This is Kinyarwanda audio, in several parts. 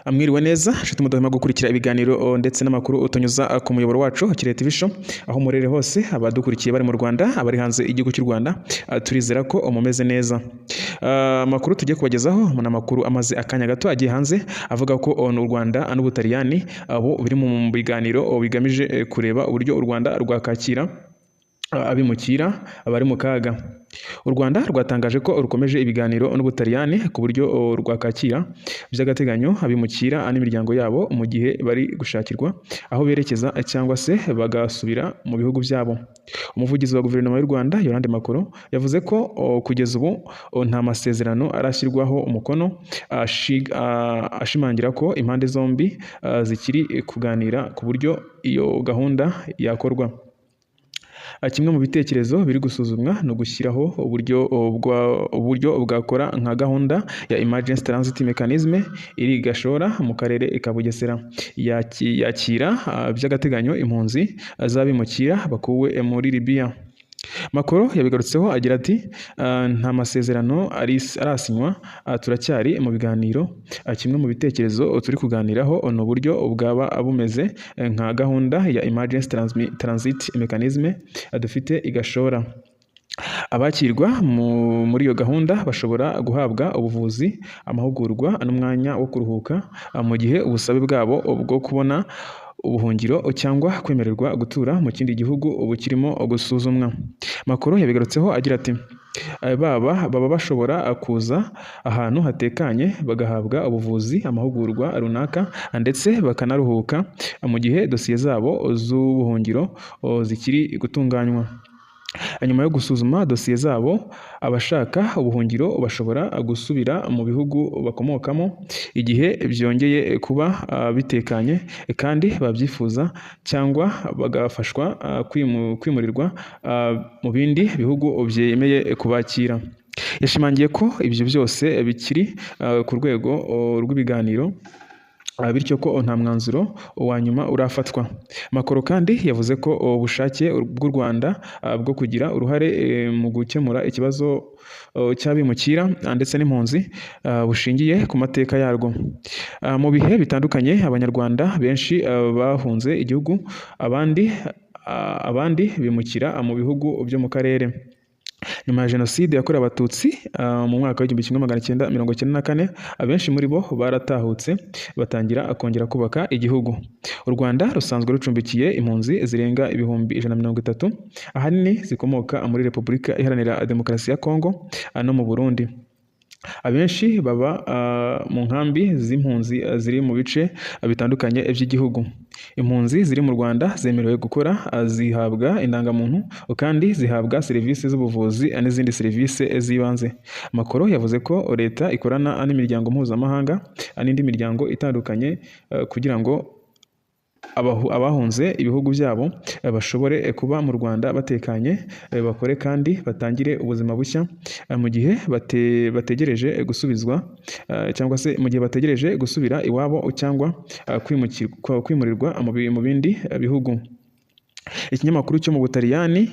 Amwiriwe neza nshuti mudahema gukurikira ibiganiro ndetse n'amakuru utunyuza ku muyoboro wacu Kirehe TV Show, aho murere hose abadukurikiye bari mu Rwanda, abari hanze igihugu cy'u Rwanda, turizera ko mumeze neza. Amakuru tugiye kubagezaho ni amakuru amaze akanya gato agiye hanze avuga ko u Rwanda n'Ubutaliyani abo biri mu biganiro bigamije kureba uburyo u Rwanda rwakakira abimukira abari mu kaga. U Rwanda rwatangaje ko rukomeje ibiganiro n'Ubutaliyani ku buryo rwakakira by'agateganyo abimukira n'imiryango yabo mu gihe bari gushakirwa aho berekeza cyangwa se bagasubira mu bihugu byabo. Umuvugizi wa guverinoma y'u Rwanda Yolande Makoro yavuze ko kugeza ubu nta masezerano arashyirwaho umukono, ashimangira ko impande zombi zikiri kuganira ku buryo iyo gahunda yakorwa. Kimwe mu bitekerezo biri gusuzumwa no gushyiraho uburyo bwakora nka gahunda ya Emergency Transit Mechanism iri Gashora mu karere ka Bugesera, yakira by'agateganyo impunzi z'abimukira bakuwe muri Libya. Makoro yabigarutseho agira ati nta masezerano arasinywa, turacyari mu biganiro. Kimwe mu bitekerezo turi kuganiraho ni uburyo bwaba bumeze nka gahunda ya Emergency Transit Mechanism dufite i Gashora. Abakirwa muri iyo gahunda bashobora guhabwa ubuvuzi, amahugurwa n'umwanya wo kuruhuka mu gihe ubusabe bwabo bwo kubona ubuhungiro cyangwa kwemererwa gutura mu kindi gihugu bukirimo gusuzumwa. Makoro yabigarutseho agira ati baba bashobora kuza ahantu hatekanye bagahabwa ubuvuzi, amahugurwa runaka ndetse bakanaruhuka mu gihe dosiye zabo z'ubuhungiro zikiri gutunganywa. Nyuma yo gusuzuma dosiye zabo, abashaka ubuhungiro bashobora gusubira mu bihugu bakomokamo igihe byongeye kuba bitekanye kandi babyifuza, cyangwa bagafashwa kwimurirwa mu bindi bihugu byemeye kubakira. Yashimangiye ko ibyo byose bikiri ku rwego rw'ibiganiro, bityo ko nta mwanzuro wa nyuma urafatwa. Makoro kandi yavuze ko ubushake bw'u Rwanda bwo kugira uruhare mu gukemura ikibazo cy'abimukira ndetse n'impunzi bushingiye ku mateka yarwo. Mu bihe bitandukanye Abanyarwanda benshi bahunze igihugu, abandi bimukira mu bihugu byo mu karere. Nyuma ya Jenoside yakorewe Abatutsi mu mwaka w'1994, abenshi muri bo baratahutse batangira kongera kubaka igihugu. U Rwanda rusanzwe rucumbikiye impunzi zirenga ibihumbi 130, ahanini zikomoka muri Repubulika Iharanira Demokarasi ya Kongo no mu Burundi. Abenshi baba mu nkambi z'impunzi ziri mu bice bitandukanye by'igihugu. Impunzi ziri mu Rwanda zemerewe gukora, zihabwa indangamuntu kandi zihabwa serivisi z'ubuvuzi n'izindi serivisi z'ibanze. Makoro yavuze ko leta ikorana n'imiryango mpuzamahanga n'indi miryango itandukanye kugira ngo abahunze ibihugu byabo bashobore kuba mu Rwanda batekanye, bakore kandi batangire ubuzima bushya mu gihe bategereje gusubizwa cyangwa se mu gihe bategereje gusubira iwabo cyangwa kwimurirwa mu bindi bihugu. Ikinyamakuru cyo mu Butaliyani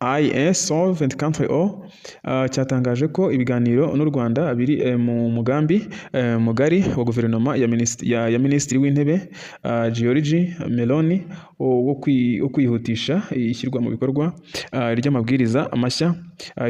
ISO 24 cyatangaje ko ibiganiro n'u Rwanda biri mu mugambi mugari wa guverinoma ya Minisitiri w'Intebe Giorgia Meloni wo kwihutisha ishyirwa mu bikorwa ry'amabwiriza mashya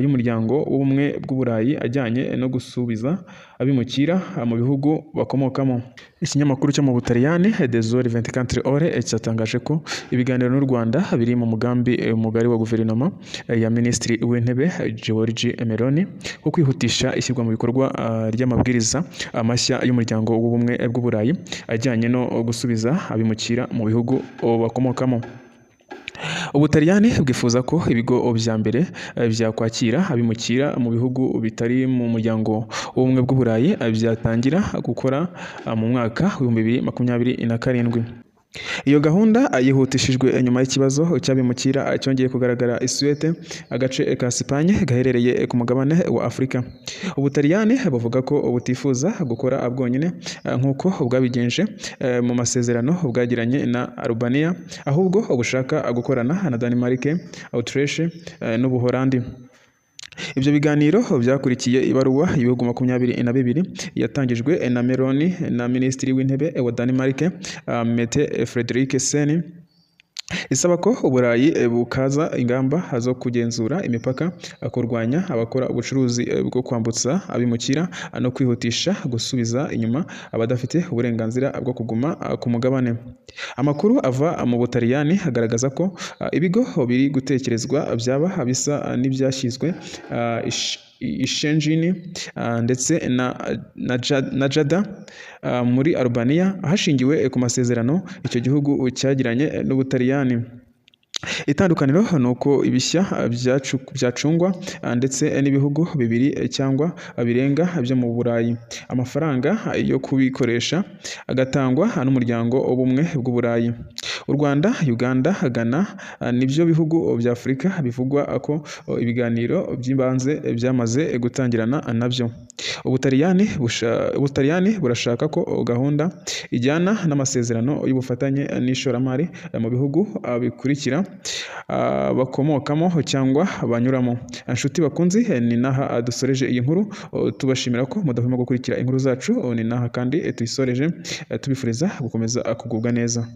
y'umuryango w'ubumwe bw'Uburayi ajyanye no gusubiza abimukira mu bihugu bakomokamo. Ikinyamakuru cyo mu Butaliyani Desole 24 Ore cyatangaje ko ibiganiro n'u Rwanda biri mu mugambi mugari wa guverinoma ya Minisitiri w'Intebe Giorgia Meloni wo kwihutisha ishyirwa mu bikorwa ry'amabwiriza mashya y'umuryango w'ubumwe bw'Uburayi ajyanye no gusubiza abimukira mu bihugu bakomokamo. Ubutaliyani bwifuza ko ibigo bya mbere byakwakira abimukira mu bihugu bitari mu muryango w'ubumwe bw'Uburayi byatangira gukora mu mwaka w'2027. Iyo gahunda yihutishijwe nyuma y'ikibazo cy'abimukira cyongeye kugaragara i Suède, agace ka Espagne gaherereye ku mugabane wa Afurika. Ubutaliyani buvuga ko butifuza gukora bwonyine nk'uko bwabigenje mu masezerano bwagiranye na Albania, ahubwo bushaka gukorana na Denmark, Autriche n'Ubuholandi. Ibyo biganiro byakurikiye ibaruwa y'ibihugu 22 yatangijwe na Meloni na Minisitiri w'Intebe wa Denmark Mette Frederiksen isaba ko Uburayi bukaza ingamba zo kugenzura imipaka, kurwanya abakora ubucuruzi bwo kwambutsa abimukira no kwihutisha gusubiza inyuma abadafite uburenganzira bwo kuguma ku mugabane. Amakuru ava mu Butaliyani agaragaza ko ibigo biri gutekerezwa byaba bisa n'ibyashyizwe Shenzhen ndetse na Jeddah muri Albania hashingiwe ku masezerano icyo gihugu cyagiranye n'Ubutaliyani. Itandukaniro ni uko ibishya byacungwa ndetse n'ibihugu bibiri cyangwa birenga byo mu Burayi. Amafaranga yo kubikoresha agatangwa n'umuryango w'ubumwe bw'Uburayi. U Rwanda, Uganda, Ghana nibyo bihugu bya Afurika bivugwa ko ibiganiro by'ibanze byamaze gutangirana nabyo. Ubutaliyani burashaka ko gahunda ijyana n'amasezerano y'ubufatanye n'ishoramari mu bihugu bikurikira bakomokamo cyangwa banyuramo. Inshuti bakunzi, ni naha dusoreje iyi nkuru, tubashimira ko mudahwema gukurikira inkuru zacu. Ni naha kandi tuyisoreje, tubifuriza gukomeza kugubwa neza.